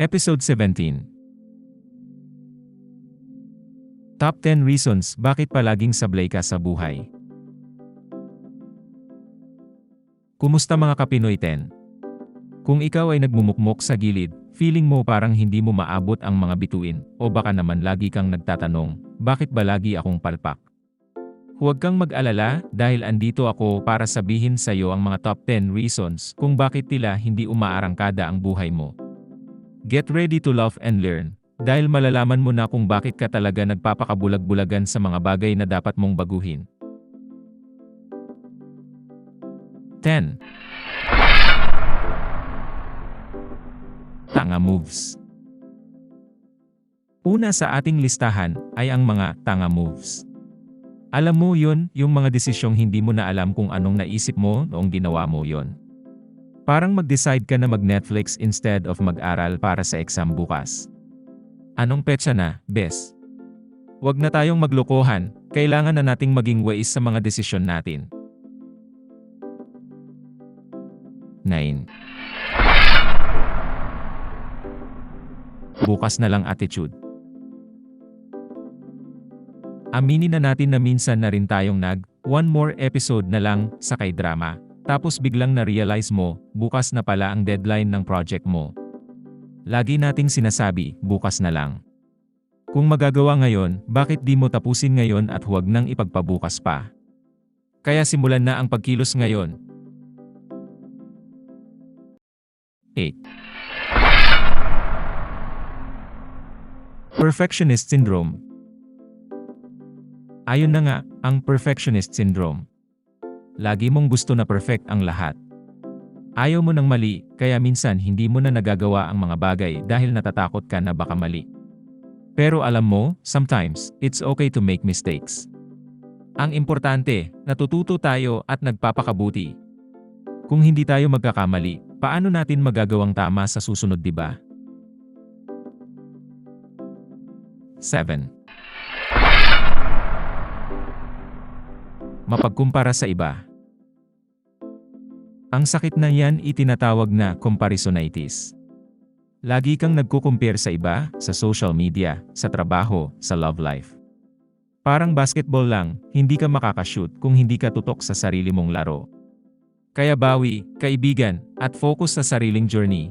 Episode 17. Top 10 Reasons Bakit Palaging Sablay Ka sa Buhay. Kumusta mga Kapinoy 10? Kung ikaw ay nagmumukmok sa gilid, feeling mo parang hindi mo maabot ang mga bituin, o baka naman lagi kang nagtatanong, bakit ba lagi akong palpak? Huwag kang mag-alala dahil andito ako para sabihin sa iyo ang mga top 10 reasons kung bakit tila hindi umaarangkada ang buhay mo. Get ready to laugh and learn, dahil malalaman mo na kung bakit ka talaga nagpapakabulag-bulagan sa mga bagay na dapat mong baguhin. 10. Tanga moves. Una sa ating listahan ay ang mga tanga moves. Alam mo yun, yung mga desisyong hindi mo na alam kung anong naisip mo noong ginawa mo yon. Parang mag-decide ka na mag-Netflix instead of mag-aral para sa exam bukas. Anong petsa na, bes? Huwag na tayong maglokohan, kailangan na nating maging wais sa mga desisyon natin. 9. Bukas na lang attitude. Aminin na natin na minsan na rin tayong one more episode na lang sa K-drama, tapos biglang na-realize mo, bukas na pala ang deadline ng project mo. Lagi nating sinasabi, bukas na lang. Kung magagawa ngayon, bakit di mo tapusin ngayon at huwag nang ipagpabukas pa? Kaya simulan na ang pagkilos ngayon. 8. Perfectionist Syndrome. Ayun na nga, ang perfectionist syndrome. Lagi mong gusto na perfect ang lahat. Ayaw mo ng mali, kaya minsan hindi mo na nagagawa ang mga bagay dahil natatakot ka na baka mali. Pero alam mo, sometimes, it's okay to make mistakes. Ang importante, natututo tayo at nagpapakabuti. Kung hindi tayo magkakamali, paano natin magagawang tama sa susunod, diba? 7. Mapagkumpara sa iba. Ang sakit na yan itinatawag na comparisonitis. Lagi kang nagkukumpare sa iba, sa social media, sa trabaho, sa love life. Parang basketball lang, hindi ka makakashoot kung hindi ka tutok sa sarili mong laro. Kaya bawi, kaibigan, at focus sa sariling journey.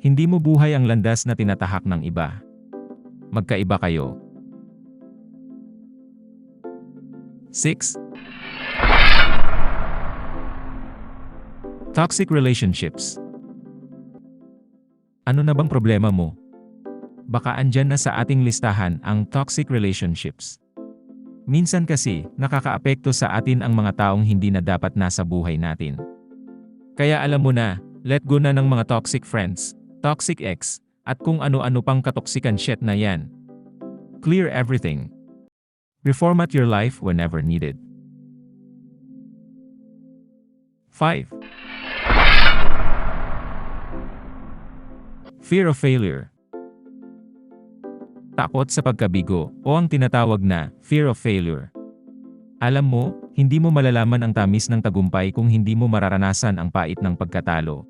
Hindi mo buhay ang landas na tinatahak ng iba. Magkaiba kayo. 6. Toxic relationships. Ano na bang problema mo? Baka andyan na sa ating listahan ang toxic relationships. Minsan kasi, nakakaapekto sa atin ang mga taong hindi na dapat nasa buhay natin. Kaya alam mo na, let go na ng mga toxic friends, toxic ex, at kung ano-ano pang katoksikan shit na yan. Clear everything. Reformat your life whenever needed. 5. Fear of failure. Takot sa pagkabigo, o ang tinatawag na fear of failure. Alam mo, hindi mo malalaman ang tamis ng tagumpay kung hindi mo mararanasan ang pait ng pagkatalo.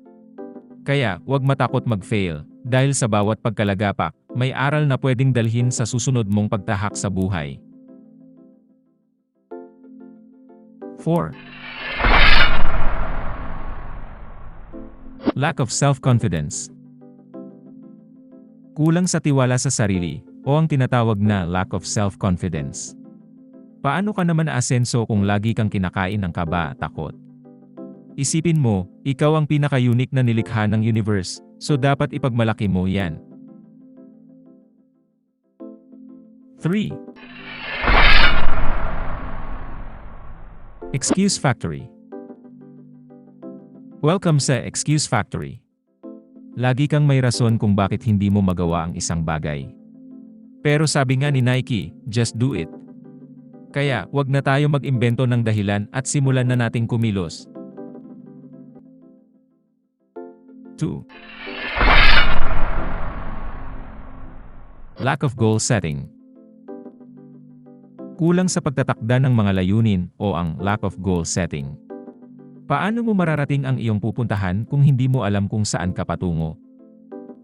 Kaya, huwag matakot mag-fail, dahil sa bawat pagkalagapak, may aral na pwedeng dalhin sa susunod mong pagtahak sa buhay. 4. Lack of self-confidence. Kulang sa tiwala sa sarili, o ang tinatawag na lack of self-confidence. Paano ka naman aasenso kung lagi kang kinakain ng kaba at takot? Isipin mo, ikaw ang pinaka-unique na nilikha ng universe, so dapat ipagmalaki mo yan. 3. Excuse Factory. Welcome sa Excuse Factory. Lagi kang may rason kung bakit hindi mo magawa ang isang bagay. Pero sabi nga ni Nike, just do it. Kaya, wag na tayo mag-imbento ng dahilan at simulan na nating kumilos. 2. Lack of goal setting. Kulang sa pagtatakda ng mga layunin o ang lack of goal setting. Paano mo mararating ang iyong pupuntahan kung hindi mo alam kung saan ka patungo?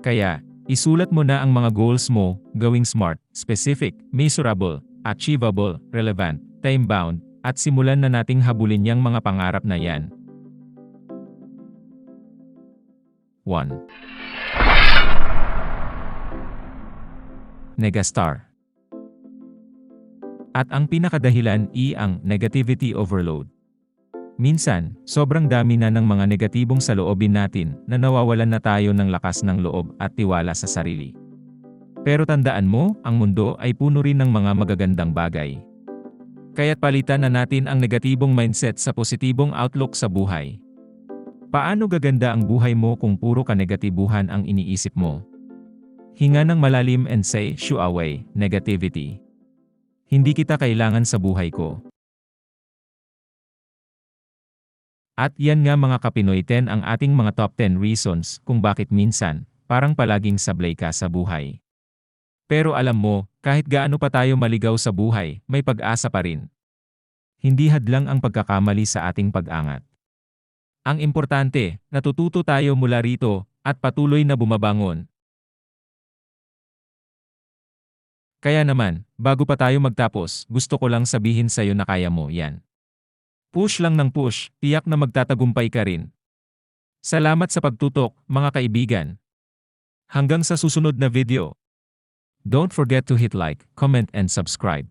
Kaya, Isulat mo na ang mga goals mo, gawing smart, specific, measurable, achievable, relevant, time-bound, at simulan na nating habulin yang mga pangarap na yan. 1. Negastar. At ang pinakadahilan ang negativity overload. Minsan, sobrang dami na ng mga negatibong saloobin natin na nawawalan na tayo ng lakas ng loob at tiwala sa sarili. Pero tandaan mo, ang mundo ay puno rin ng mga magagandang bagay. Kaya't palitan na natin ang negatibong mindset sa positibong outlook sa buhay. Paano gaganda ang buhay mo kung puro kanegatibuhan ang iniisip mo? Hinga ng malalim and say, shoo away, negativity. Hindi kita kailangan sa buhay ko. At yan nga mga Kapinoy 10 ang ating mga top 10 reasons kung bakit minsan, parang palaging sablay ka sa buhay. Pero alam mo, kahit gaano pa tayo maligaw sa buhay, may pag-asa pa rin. Hindi hadlang ang pagkakamali sa ating pag-angat. Ang importante, natututo tayo mula rito, at patuloy na bumabangon. Kaya naman, bago pa tayo magtapos, gusto ko lang sabihin sa'yo na kaya mo yan. Push lang ng push, tiyak na magtatagumpay ka rin. Salamat sa pagtutok, mga kaibigan. Hanggang sa susunod na video. Don't forget to hit like, comment and subscribe.